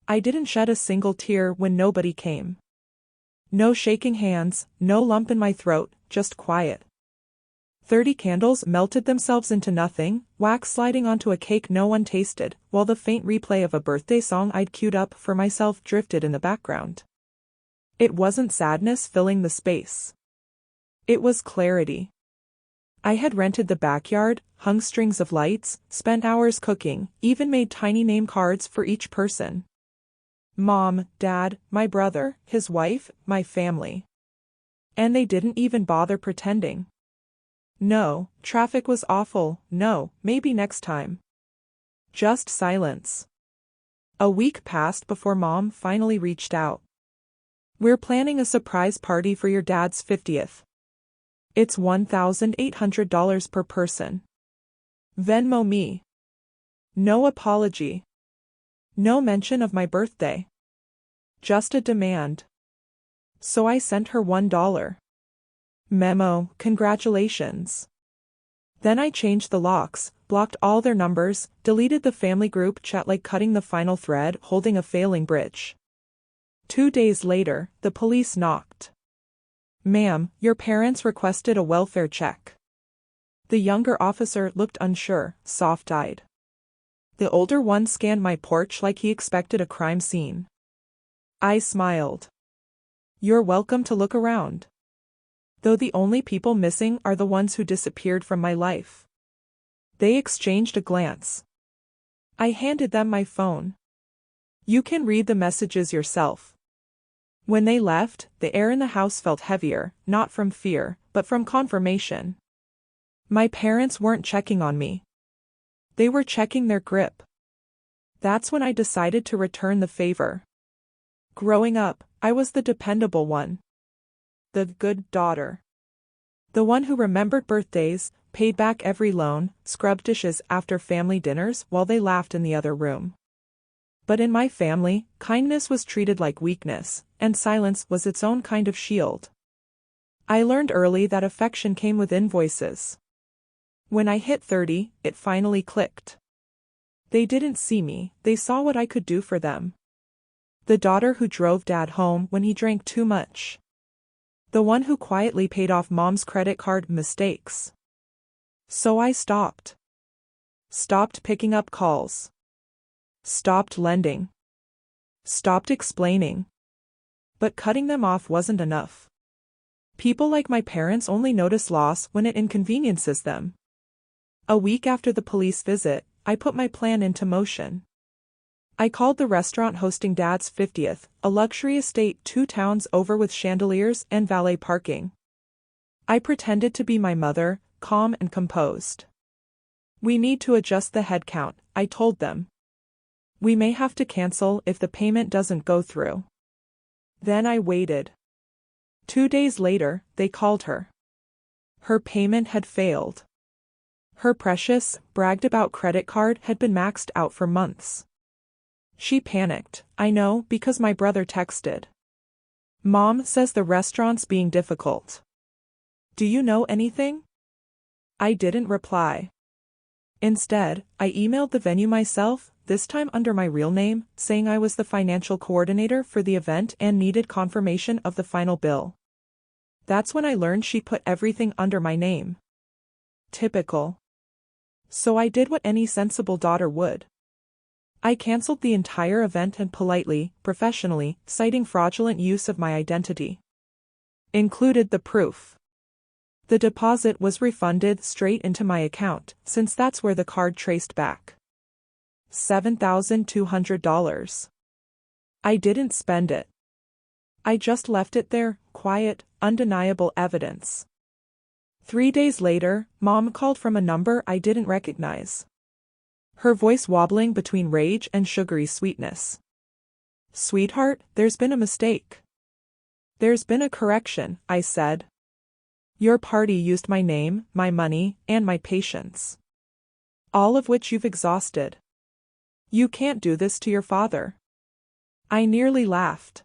I didn't shed a single tear when nobody came. No shaking hands, no lump in my throat, just quiet. 30 candles melted themselves into nothing, wax sliding onto a cake no one tasted, while the faint replay of a birthday song I'd queued up for myself drifted in the background. It wasn't sadness filling the space. It was clarity. I had rented the backyard, hung strings of lights, spent hours cooking, even made tiny name cards for each person. Mom, Dad, my brother, his wife, my family. And they didn't even bother pretending. No, traffic was awful, no, maybe next time. Just silence. A week passed before Mom finally reached out. We're planning a surprise party for your dad's 50th. It's $1,800 per person. Venmo me. No apology. No mention of my birthday. Just a demand. So I sent her $1. Memo, congratulations. Then I changed the locks, blocked all their numbers, deleted the family group chat like cutting the final thread holding a failing bridge. 2 days later, the police knocked. Ma'am, your parents requested a welfare check. The younger officer looked unsure, soft-eyed. The older one scanned my porch like he expected a crime scene. I smiled. You're welcome to look around. Though the only people missing are the ones who disappeared from my life. They exchanged a glance. I handed them my phone. You can read the messages yourself. When they left, the air in the house felt heavier, not from fear, but from confirmation. My parents weren't checking on me. They were checking their grip. That's when I decided to return the favor. Growing up, I was the dependable one. The good daughter. The one who remembered birthdays, paid back every loan, scrubbed dishes after family dinners while they laughed in the other room. But in my family, kindness was treated like weakness, and silence was its own kind of shield. I learned early that affection came with invoices. When I hit 30, it finally clicked. They didn't see me, they saw what I could do for them. The daughter who drove Dad home when he drank too much. The one who quietly paid off Mom's credit card mistakes. So I stopped. Stopped picking up calls. Stopped lending. Stopped explaining. But cutting them off wasn't enough. People like my parents only notice loss when it inconveniences them. A week after the police visit, I put my plan into motion. I called the restaurant hosting Dad's 50th, a luxury estate 2 towns over with chandeliers and valet parking. I pretended to be my mother, calm and composed. We need to adjust the headcount, I told them. We may have to cancel if the payment doesn't go through. Then I waited. 2 days later, they called her. Her payment had failed. Her precious, bragged about credit card had been maxed out for months. She panicked, I know, because my brother texted. Mom says the restaurant's being difficult. Do you know anything? I didn't reply. Instead, I emailed the venue myself, this time under my real name, saying I was the financial coordinator for the event and needed confirmation of the final bill. That's when I learned she put everything under my name. Typical. So I did what any sensible daughter would. I canceled the entire event and politely, professionally, citing fraudulent use of my identity. Included the proof. The deposit was refunded straight into my account, since that's where the card traced back. $7,200. I didn't spend it. I just left it there, quiet, undeniable evidence. 3 days later, Mom called from a number I didn't recognize. Her voice wobbling between rage and sugary sweetness. Sweetheart, there's been a mistake. There's been a correction, I said. Your party used my name, my money, and my patience. All of which you've exhausted. You can't do this to your father. I nearly laughed.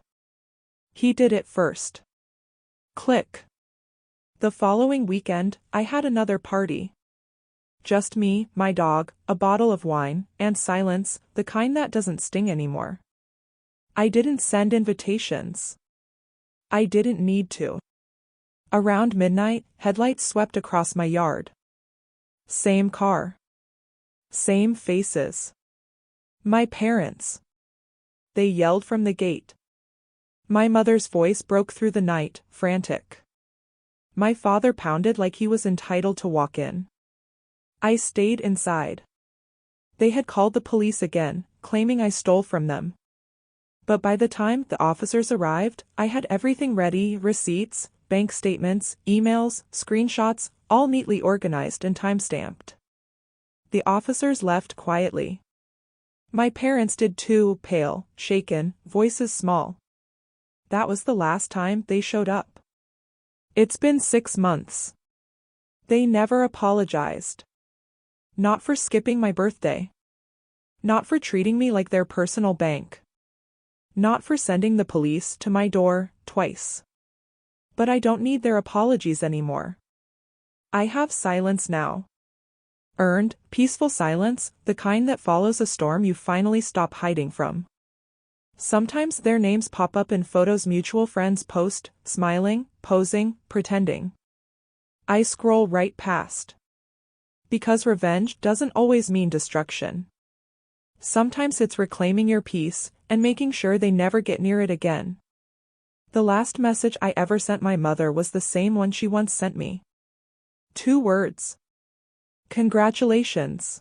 He did it first. Click. The following weekend, I had another party. Just me, my dog, a bottle of wine, and silence, the kind that doesn't sting anymore. I didn't send invitations. I didn't need to. Around midnight, headlights swept across my yard. Same car. Same faces. My parents. They yelled from the gate. My mother's voice broke through the night, frantic. My father pounded like he was entitled to walk in. I stayed inside. They had called the police again, claiming I stole from them. But by the time the officers arrived, I had everything ready: receipts, bank statements, emails, screenshots, all neatly organized and time-stamped. The officers left quietly. My parents did too, pale, shaken, voices small. That was the last time they showed up. It's been 6 months. They never apologized. Not for skipping my birthday. Not for treating me like their personal bank. Not for sending the police to my door twice. But I don't need their apologies anymore. I have silence now. Earned, peaceful silence, the kind that follows a storm you finally stop hiding from. Sometimes their names pop up in photos mutual friends post, smiling, posing, pretending. I scroll right past. Because revenge doesn't always mean destruction. Sometimes it's reclaiming your peace and making sure they never get near it again. The last message I ever sent my mother was the same one she once sent me. 2 words. Congratulations.